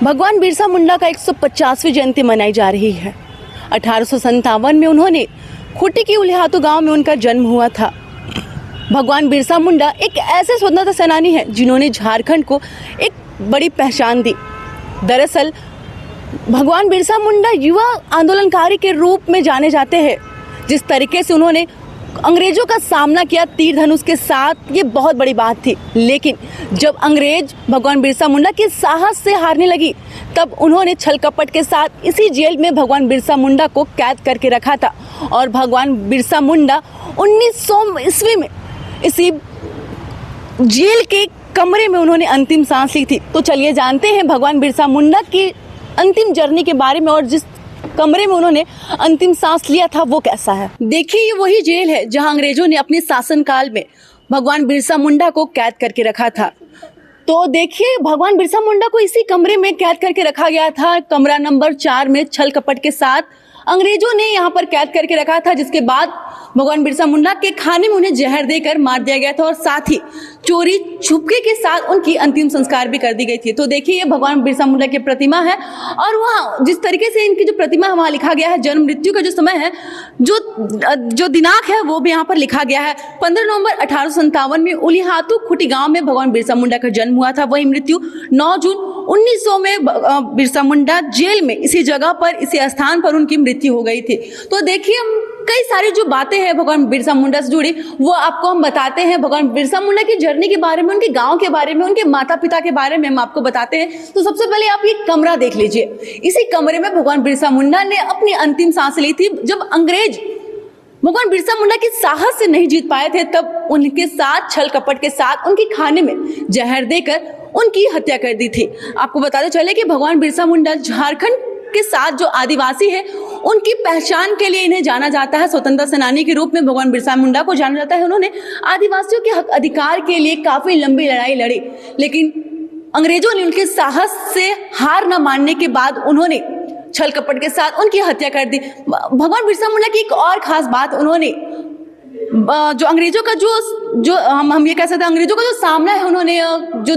भगवान बिरसा मुंडा का 150वीं जयंती मनाई जा रही है। 1857 में उन्होंने खूंटी की उलिहातू गांव में उनका जन्म हुआ था। भगवान बिरसा मुंडा एक ऐसे स्वतंत्रता सेनानी हैं जिन्होंने झारखंड को एक बड़ी पहचान दी। दरअसल भगवान बिरसा मुंडा युवा आंदोलनकारी के रूप में जाने जाते हैं। जिस तरीके से उन्होंने अंग्रेजों का सामना किया तीर धनुष के साथ, ये बहुत बड़ी बात थी। लेकिन जब अंग्रेज भगवान बिरसा मुंडा के साहस से हारने लगी, तब उन्होंने छल कपट के साथ इसी जेल में भगवान बिरसा मुंडा को कैद करके रखा था। और भगवान बिरसा मुंडा 1900 ईस्वी में इसी जेल के कमरे में उन्होंने अंतिम सांस ली थी। तो चलिए जानते हैं भगवान बिरसा मुंडा की अंतिम जर्नी के बारे में, और जिस कमरे में उन्होंने अंतिम सांस लिया था वो कैसा है। देखिए, ये वही जेल है जहां अंग्रेजों ने अपने शासनकाल में भगवान बिरसा मुंडा को कैद करके रखा था। तो देखिए, भगवान बिरसा मुंडा को इसी कमरे में कैद करके रखा गया था। कमरा नंबर 4 में छल कपट के साथ अंग्रेजों ने यहाँ पर कैद करके रखा था, जिसके बाद भगवान बिरसा मुंडा के खाने में उन्हें जहर देकर मार दिया गया था और साथ ही चोरी छुपके के साथ उनकी अंतिम संस्कार भी कर दी गई थी। तो देखिए, ये भगवान बिरसा मुंडा की प्रतिमा है और वहाँ जिस तरीके से इनकी जो प्रतिमा है वहाँ लिखा गया है जन्म मृत्यु का जो समय है, जो दिनांक है वो भी यहाँ पर लिखा गया है। 15 नवंबर 1857 में उलिहातू खूंटी गांव में भगवान बिरसा मुंडा का जन्म हुआ था। वही मृत्यु 9 जून 1900 में बिरसा मुंडा जेल में इसी जगह पर, इसी स्थान पर उनकी मृत्यु हो गई थी। तो देखिए, हम कई सारी जो बातें हैं भगवान बिरसा मुंडा से जुड़ी वो आपको हम बताते हैं। भगवान बिरसा मुंडा की जर्नी के बारे में, उनके गांव के बारे में, उनके माता पिता के बारे में हम आपको बताते हैं। तो सबसे पहले आप ये कमरा देख लीजिए। इसी कमरे में भगवान बिरसा मुंडा ने अपनी अंतिम सांस ली थी। जब अंग्रेज भगवान बिरसा मुंडा के साहस से नहीं जीत पाए थे, तब उनके साथ छल कपट के साथ उनके खाने में जहर देकर उनकी हत्या कर दी थी। आपको बताते चले कि भगवान बिरसा मुंडा झारखंड के साथ जो आदिवासी है उनकी पहचान के लिए इन्हें जाना जाता है। स्वतंत्रता सेनानी के रूप में भगवान बिरसा मुंडा को जाना जाता है। उन्होंने आदिवासियों के हक अधिकार के लिए काफी लंबी लड़ाई लड़ी, लेकिन अंग्रेजों ने उनके साहस से हार न मानने के बाद उन्होंने छल कपट के साथ उनकी हत्या कर दी। भगवान बिरसा मुंडा की एक और खास बात, उन्होंने जो अंग्रेजों का जो हम ये कह सकते हैं, अंग्रेजों का जो सामना है उन्होंने जो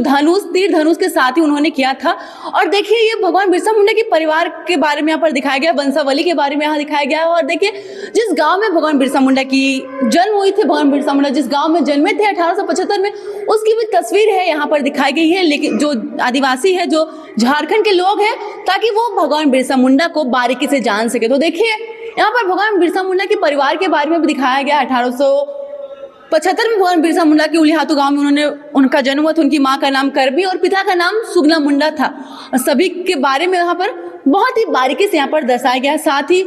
तीर धनुष के साथ ही उन्होंने किया था। और देखिए, ये भगवान बिरसा मुंडा के परिवार के बारे में यहाँ पर दिखाया गया, वंशावली के बारे में यहाँ दिखाया गया है। और देखिए, जिस गांव में भगवान बिरसा मुंडा की जन्म हुई थी, भगवान बिरसा मुंडा जिस गांव में जन्मे थे 1875 में, उसकी भी तस्वीर है यहाँ पर दिखाई गई है। लेकिन जो आदिवासी है, जो झारखंड के लोग हैं, ताकि वो भगवान बिरसा मुंडा को बारीकी से जान सके। तो देखिए, यहाँ पर भगवान बिरसा मुंडा के परिवार के बारे में भी दिखाया गया। 1875 में भगवान बिरसा मुंडा के उलिहातू गांव में उनका जन्म हुआ था। उनकी माँ का नाम करबी और पिता का नाम सुगना मुंडा था। सभी के बारे में यहाँ पर बहुत ही बारीकी से यहाँ पर दर्शाया गया है। साथ ही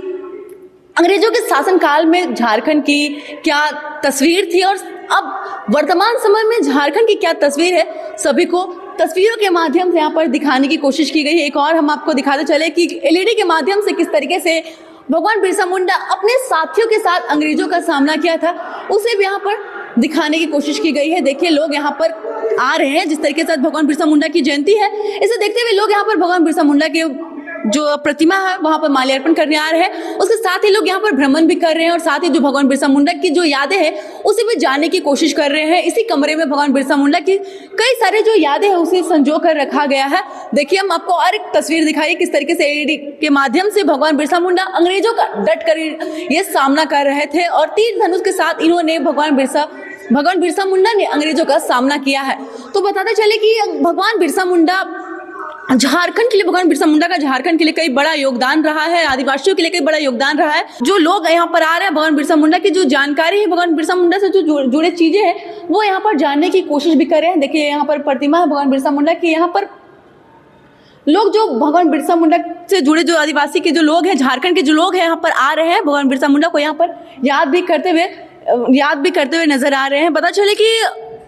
अंग्रेजों के शासनकाल में झारखंड की क्या तस्वीर थी और अब वर्तमान समय में झारखंड की क्या तस्वीर है, सभी को तस्वीरों के माध्यम से यहाँ पर दिखाने की कोशिश की गई है। एक और हम आपको दिखाते चले कि एलईडी के माध्यम से किस तरीके से भगवान बिरसा मुंडा अपने साथियों के साथ अंग्रेजों का सामना किया था, उसे भी यहाँ पर दिखाने की कोशिश की गई है। देखिए, लोग यहाँ पर आ रहे हैं। जिस तरीके से भगवान बिरसा मुंडा की जयंती है, इसे देखते हुए लोग यहाँ पर भगवान बिरसा मुंडा के जो प्रतिमा है वहां पर माल्यार्पण करने आ रहे हैं। उसके साथ ही लोग यहाँ पर भ्रमण भी कर रहे हैं और साथ ही जो भगवान बिरसा मुंडा की जो यादें हैं उसे भी जानने की कोशिश कर रहे हैं। इसी कमरे में भगवान बिरसा मुंडा की कई सारे जो यादें हैं उसे संजो कर रखा गया है। देखिए, हम आपको और एक तस्वीर दिखाइए किस तरीके से एलईडी के माध्यम से भगवान बिरसा मुंडा अंग्रेजों का डट कर ये सामना कर रहे थे और तीर धनुष के साथ इन्होंने भगवान बिरसा मुंडा ने अंग्रेजों का सामना किया है। तो बताते चले कि भगवान बिरसा मुंडा झारखंड के लिए, भगवान बिरसा मुंडा का झारखंड के लिए कई बड़ा योगदान रहा है, आदिवासियों के लिए कई बड़ा योगदान रहा है। जो लोग यहाँ पर आ रहे हैं, भगवान बिरसा मुंडा की जो जानकारी है, भगवान बिरसा मुंडा से जो जुड़े चीजें हैं वो यहाँ पर जानने की कोशिश भी कर रहे हैं। देखिए, यहाँ पर प्रतिमा है भगवान बिरसा मुंडा की। यहाँ पर लोग जो भगवान बिरसा मुंडा से जुड़े जो आदिवासी के जो लोग हैं, झारखंड के जो लोग हैं, यहाँ पर आ रहे हैं। भगवान बिरसा मुंडा को यहाँ पर याद भी करते हुए नजर आ रहे हैं। पता चले कि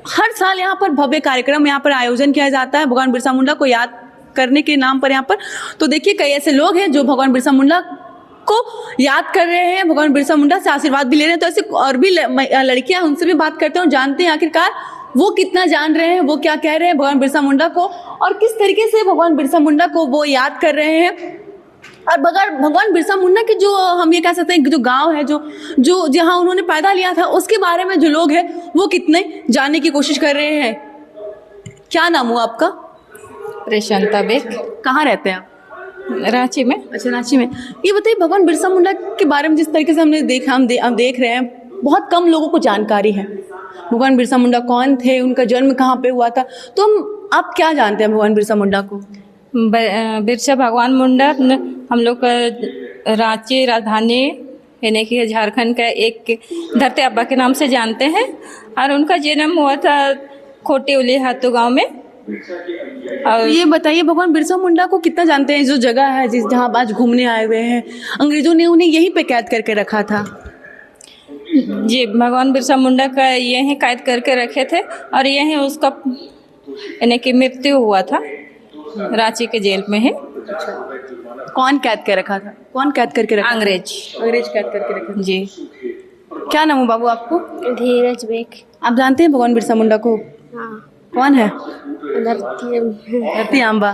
हर साल यहाँ पर भव्य कार्यक्रम यहाँ पर आयोजन किया जाता है भगवान बिरसा मुंडा को याद करने के नाम पर यहाँ पर। तो देखिए, कई ऐसे लोग हैं जो भगवान बिरसा मुंडा को याद कर रहे हैं, भगवान बिरसा मुंडा से आशीर्वाद भी ले रहे हैं। तो ऐसे और भी लड़कियां, उनसे भी बात करते हैं और जानते हैं आखिरकार वो कितना जान रहे हैं, वो क्या कह रहे हैं भगवान बिरसा मुंडा को और किस तरीके से भगवान बिरसा मुंडा को वो याद कर रहे हैं। और भगवान बिरसा मुंडा के जो हम ये कह सकते हैं जो गांव है, जो जहां उन्होंने पैदा लिया था, उसके बारे में जो लोग हैं वो कितने जानने की कोशिश कर रहे हैं। क्या नाम हुआ आपका? प्रशांता बेग, कहाँ रहते हैं आप? रांची में। अच्छा, रांची में। ये बताइए, भगवान बिरसा मुंडा के बारे में जिस तरीके से हमने देखा, हम देख रहे हैं, बहुत कम लोगों को जानकारी है। भगवान बिरसा मुंडा कौन थे, उनका जन्म कहाँ पे हुआ था, तो आप क्या जानते हैं भगवान बिरसा मुंडा को? बिरसा भगवान मुंडा हम लोग का रांची राजधानी यानी कि झारखंड का एक धरती आबा के नाम से जानते हैं, और उनका जन्म हुआ था खोटी उलीहातू गांव में। और ये बताइए, भगवान बिरसा मुंडा को कितना जानते हैं? जो जगह है जहाँ आप आज घूमने आए हुए हैं, अंग्रेजों ने उन्हें यहीं पे कैद करके रखा था। जी, भगवान बिरसा मुंडा का यहीं कैद करके रखे थे, और यहीं उसका यानी कि मृत्यु हुआ था, रांची के जेल में है। कौन कैद कर रखा था? कौन कैद करके रखा? अंग्रेज कैद करके रखे थे। जी। क्या नाम है बाबू आपको? धीरज बेग। आप जानते हैं भगवान बिरसा मुंडा को? हाँ। कौन है? धरती आंबा।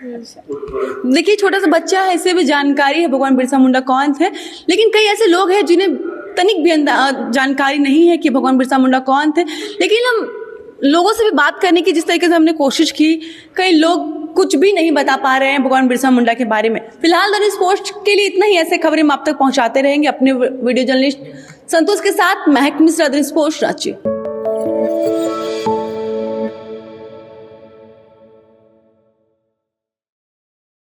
देखिए, छोटा सा बच्चा है, इसे भी जानकारी है भगवान बिरसा मुंडा कौन थे, लेकिन कई ऐसे लोग हैं जिन्हें तनिक भी जानकारी नहीं है कि भगवान बिरसा मुंडा कौन थे। लेकिन हम लोगों से भी बात करने की जिस तरीके से हमने कोशिश की, कई लोग कुछ भी नहीं बता पा रहे हैं भगवान बिरसा मुंडा के बारे में। फिलहाल द न्यूज़ पोस्ट के लिए इतना ही। ऐसे खबरें हम आप तक पहुंचाते रहेंगे अपने वीडियो जर्नलिस्ट संतोष के साथ। महक Mishra, the news post, Ranchi.